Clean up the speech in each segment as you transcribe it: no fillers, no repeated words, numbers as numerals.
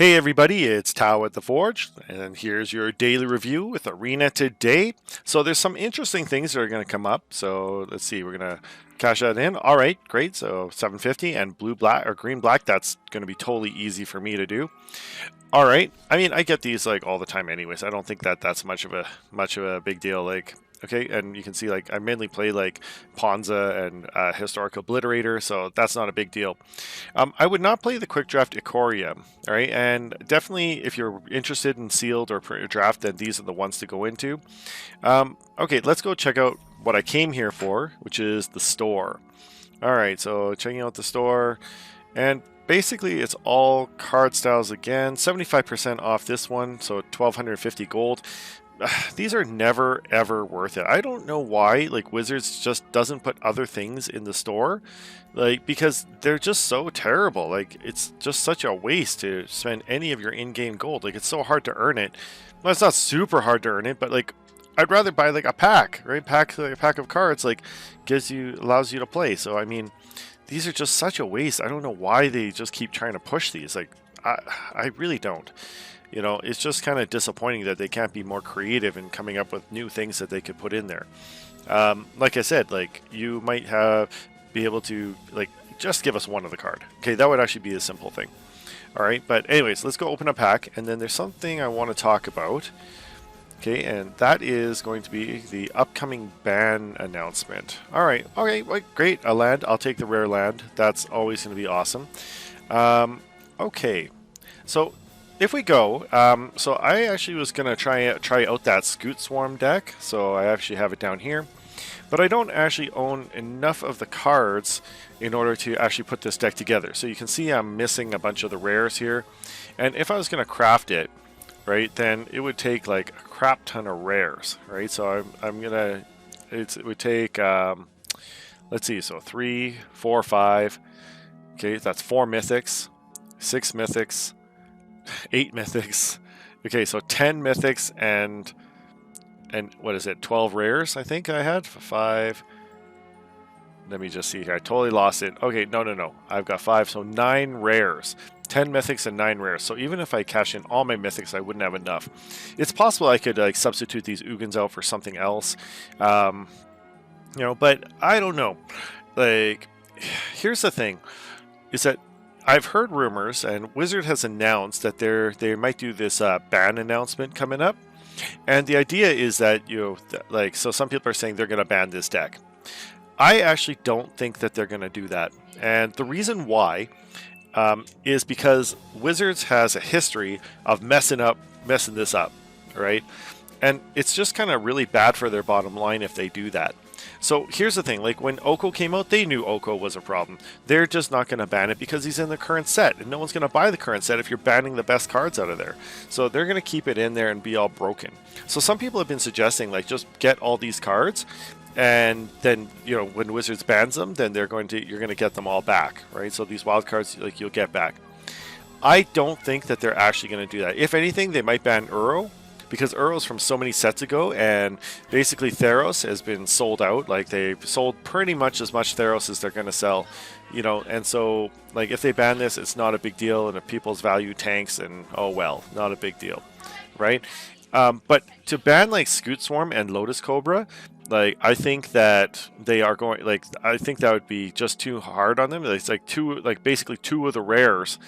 Hey everybody, it's Tao at the Forge, and here's your daily review with Arena today. So there's some interesting things that are going to come up. So let's see, we're going to cash that in. All right, great. So 750 and blue black or green black. That's going to be totally easy for me to do. All right. I mean, I get these like all the time, anyways. I don't think that that's much of a big deal. Like, okay, and you can see like I mainly play like Ponza and Historic Obliterator, so that's not a big deal. I would not play the Quick Draft Ikoria, all right, and definitely if you're interested in sealed or draft, then these are the ones to go into. Okay, let's go check out what I came here for, which is the store. All right, so checking out the store, and basically it's all card styles again. 75% off this one, so 1250 gold. These are never ever worth it. I don't know why like Wizards just doesn't put other things in the store, like, because they're just so terrible. Like, it's just such a waste to spend any of your in-game gold. Like, it's so hard to earn it. Well, it's not super hard to earn it, but like I'd rather buy like a pack, right? A pack of cards like allows you to play. So I mean, these are just such a waste. I don't know why they just keep trying to push these. Like, I really don't. You know, it's just kind of disappointing that they can't be more creative in coming up with new things that they could put in there. Like I said, like you might be able to like just give us one of the card. Okay, that would actually be a simple thing. All right, but anyways, let's go open a pack, and then there's something I want to talk about. Okay, and that is going to be the upcoming ban announcement. All right, okay, well, great, a land. I'll take the rare land. That's always going to be awesome. Okay, so if we go, so I actually was gonna try out that Scoot Swarm deck, so I actually have it down here, but I don't actually own enough of the cards in order to actually put this deck together. So you can see I'm missing a bunch of the rares here, and if I was gonna craft it, right, then it would take like a crap ton of rares, right? So I'm gonna, it would take, let's see, so 3, 4, 5, okay, that's 4 mythics, 6 mythics, 8 mythics. Okay, so 10 mythics and what is it? 12 rares, I think I had. 5. Let me just see here. I totally lost it. Okay, no. I've got 5, so 9 rares. 10 mythics and 9 rares. So even if I cash in all my mythics, I wouldn't have enough. It's possible I could like substitute these Ugins out for something else. You know, but I don't know. Like, here's the thing, is that I've heard rumors, and Wizard has announced that they might do this ban announcement coming up, and the idea is that, you know, like, so some people are saying they're going to ban this deck. I actually don't think that they're going to do that, and the reason why is because Wizards has a history of messing this up, right? And it's just kind of really bad for their bottom line if they do that. So here's the thing, like when Oko came out, they knew Oko was a problem. They're just not going to ban it because he's in the current set, and no one's going to buy the current set if you're banning the best cards out of there. So they're going to keep it in there and be all broken. So some people have been suggesting like just get all these cards, and then, you know, when Wizards bans them, then you're going to get them all back, right? So these wild cards, like, you'll get back. I don't think that they're actually going to do that. If anything, they might ban Uro, because Uro's from so many sets ago, and basically Theros has been sold out. Like, they've sold pretty much as much Theros as they're going to sell, you know, and so like if they ban this, it's not a big deal, and if people's value tanks, and oh well, not a big deal, right? But to ban like Scoot Swarm and Lotus Cobra, like, I think that they are going, like, I think that would be just too hard on them. It's like basically two of the rares,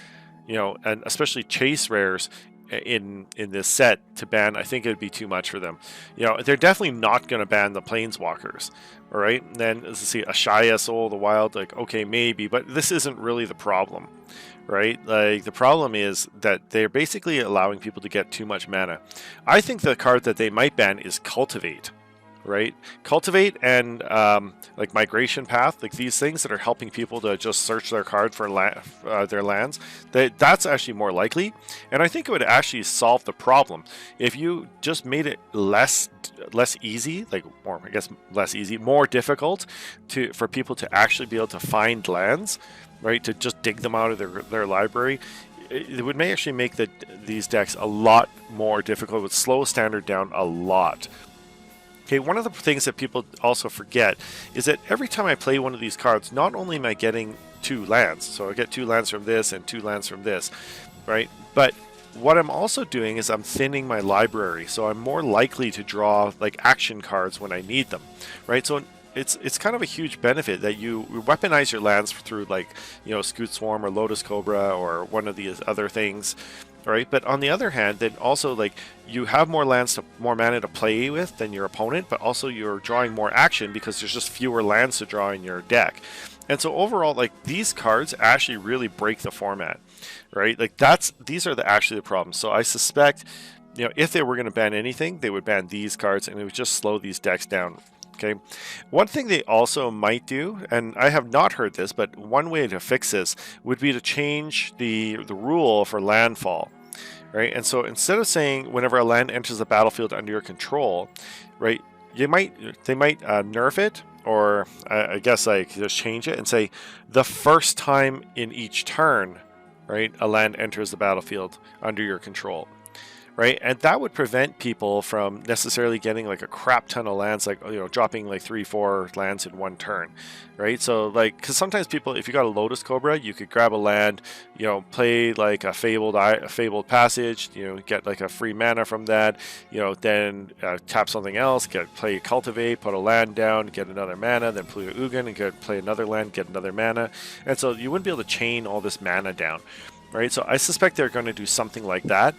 you know, and especially chase rares in this set to ban. I think it'd be too much for them. You know, they're definitely not going to ban the Planeswalkers, all right? And then let's see, Ashaya, Soul of the Wild, like, okay, maybe, but this isn't really the problem, right? Like, the problem is that they're basically allowing people to get too much mana. I think the card that they might ban is Cultivate, right? Cultivate and like Migration Path, like these things that are helping people to just search their card for their lands, that's actually more likely, and I think it would actually solve the problem if you just made it less easy, like, or I guess less easy, more difficult for people to actually be able to find lands, right? To just dig them out of their library. It would actually make these decks a lot more difficult. It would slow standard down a lot. Okay, one of the things that people also forget is that every time I play one of these cards, not only am I getting 2 lands, so I get 2 lands from this and 2 lands from this, right? But what I'm also doing is I'm thinning my library, so I'm more likely to draw like action cards when I need them, right? So it's kind of a huge benefit that you weaponize your lands through like, you know, Scute Swarm or Lotus Cobra or one of these other things, right? But on the other hand, then also like you have more lands to more mana to play with than your opponent, but also you're drawing more action because there's just fewer lands to draw in your deck. And so overall, like these cards actually really break the format, right? Like these are actually the problems. So I suspect, you know, if they were going to ban anything, they would ban these cards, and it would just slow these decks down. Okay, one thing they also might do, and I have not heard this, but one way to fix this would be to change the rule for landfall, right? And so instead of saying whenever a land enters the battlefield under your control, right, they might nerf it, or I guess like just change it and say the first time in each turn, right, a land enters the battlefield under your control. Right, and that would prevent people from necessarily getting like a crap ton of lands, like, you know, dropping like 3-4 lands in one turn, right? So like, because sometimes people, if you got a Lotus Cobra, you could grab a land, you know, play like a fabled passage, you know, get like a free mana from that, you know, then tap something else, play Cultivate, put a land down, get another mana, then play Ugin and play another land, get another mana, and so you wouldn't be able to chain all this mana down, right? So I suspect they're going to do something like that.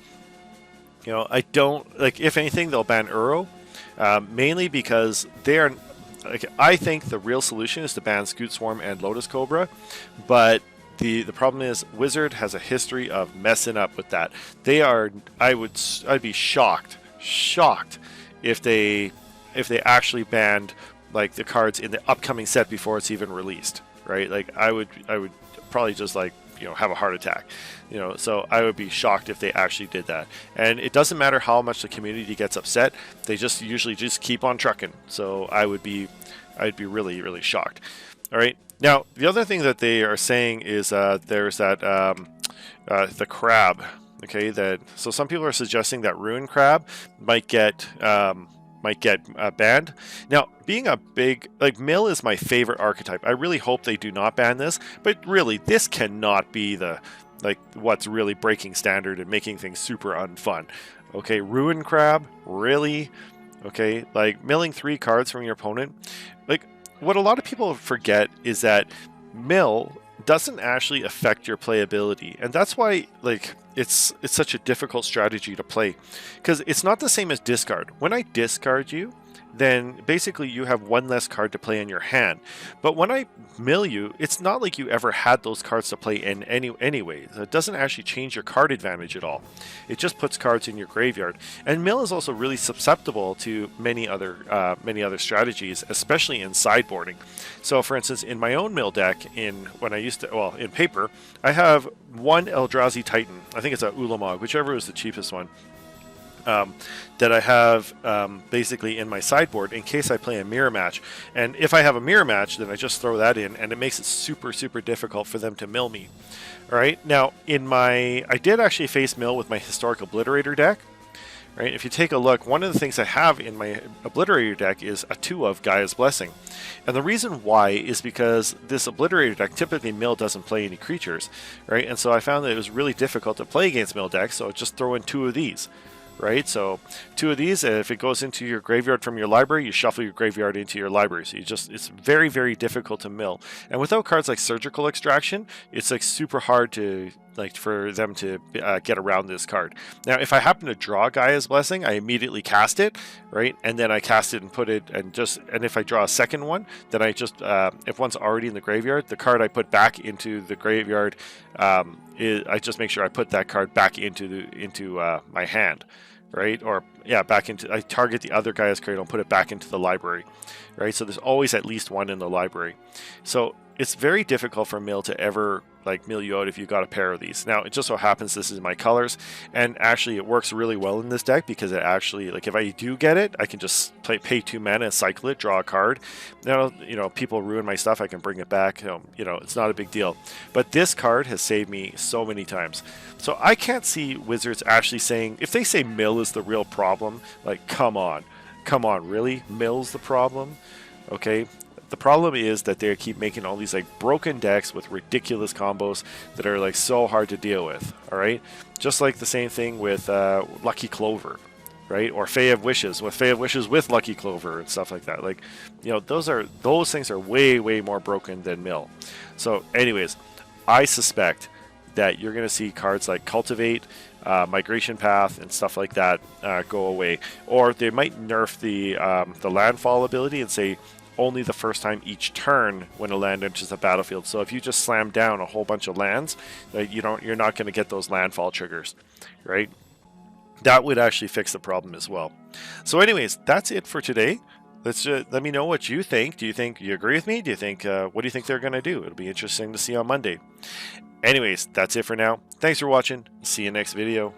You know, I don't like. If anything, they'll ban Uro, mainly because they are. Like, I think the real solution is to ban Scute Swarm and Lotus Cobra, but the problem is Wizard has a history of messing up with that. They are. I'd be shocked if they actually banned like the cards in the upcoming set before it's even released. Right? Like I would probably just like, you know, have a heart attack, you know. So I would be shocked if they actually did that. And it doesn't matter how much the community gets upset, they just usually just keep on trucking. So I'd be really shocked. All right, now the other thing that they are saying is there's that the crab. Okay, that so some people are suggesting that Ruin Crab might get banned. Now, being a big, like, Mill is my favorite archetype. I really hope they do not ban this, but really, this cannot be the, like, what's really breaking standard and making things super unfun. Okay, Ruin Crab, really? Okay, like, milling 3 cards from your opponent. Like, what a lot of people forget is that mill doesn't actually affect your playability, and that's why, like, it's such a difficult strategy to play, because it's not the same as discard. When I discard you, then basically you have one less card to play in your hand. But when I mill you, it's not like you ever had those cards to play in anyway. It doesn't actually change your card advantage at all. It just puts cards in your graveyard. And mill is also really susceptible to many other strategies, especially in sideboarding. So for instance, in my own mill deck, in paper, I have one Eldrazi Titan. I think it's a Ulamog, whichever is the cheapest one. That I have basically in my sideboard in case I play a mirror match. And if I have a mirror match, then I just throw that in, and it makes it super difficult for them to mill me. All right, now I did actually face mill with my Historic Obliterator deck. Right, if you take a look, one of the things I have in my Obliterator deck is a 2 of Gaia's Blessing. And the reason why is because this Obliterator deck, typically mill doesn't play any creatures, right? And so I found that it was really difficult to play against mill decks, so I just throw in 2 of these. Right, so 2 of these, and if it goes into your graveyard from your library, you shuffle your graveyard into your library. So it's very difficult to mill. And without cards like Surgical Extraction, it's like super hard to for them to get around this card. Now, if I happen to draw Gaia's Blessing, I immediately cast it, right? And then I cast it and put it, and if I draw a second one, then I just if one's already in the graveyard, the card I put back into the graveyard, I just make sure I put that card back into my hand. Right, or back into, I target the other Gaia's Cradle and put it back into the library, right? So there's always at least one in the library. So it's very difficult for mill to ever mill you out if you got a pair of these. Now, it just so happens this is my colors, and actually it works really well in this deck because it actually, if I do get it, I can just pay 2 mana and cycle it, draw a card. Now, people ruin my stuff, I can bring it back. It's not a big deal. But this card has saved me so many times. So I can't see Wizards actually saying, if they say mill is the real problem, come on, really? Mill's the problem? Okay, The problem is that they keep making all these like broken decks with ridiculous combos that are like so hard to deal with. All right, just like the same thing with Lucky Clover, right? Or Fae of Wishes with Lucky Clover and stuff like that. Like, you know, those things are way more broken than Mill. So, anyways, I suspect that you're going to see cards like Cultivate, Migration Path, and stuff like that go away, or they might nerf the landfall ability and say only the first time each turn when a land enters the battlefield. So if you just slam down a whole bunch of lands, you're not going to get those landfall triggers, right? That would actually fix the problem as well. So anyways, that's it for today. Let me know what you think. Do you think you agree with me? Do you think what do you think they're going to do? It'll be interesting to see on Monday. Anyways, that's it for now. Thanks for watching. See you next video.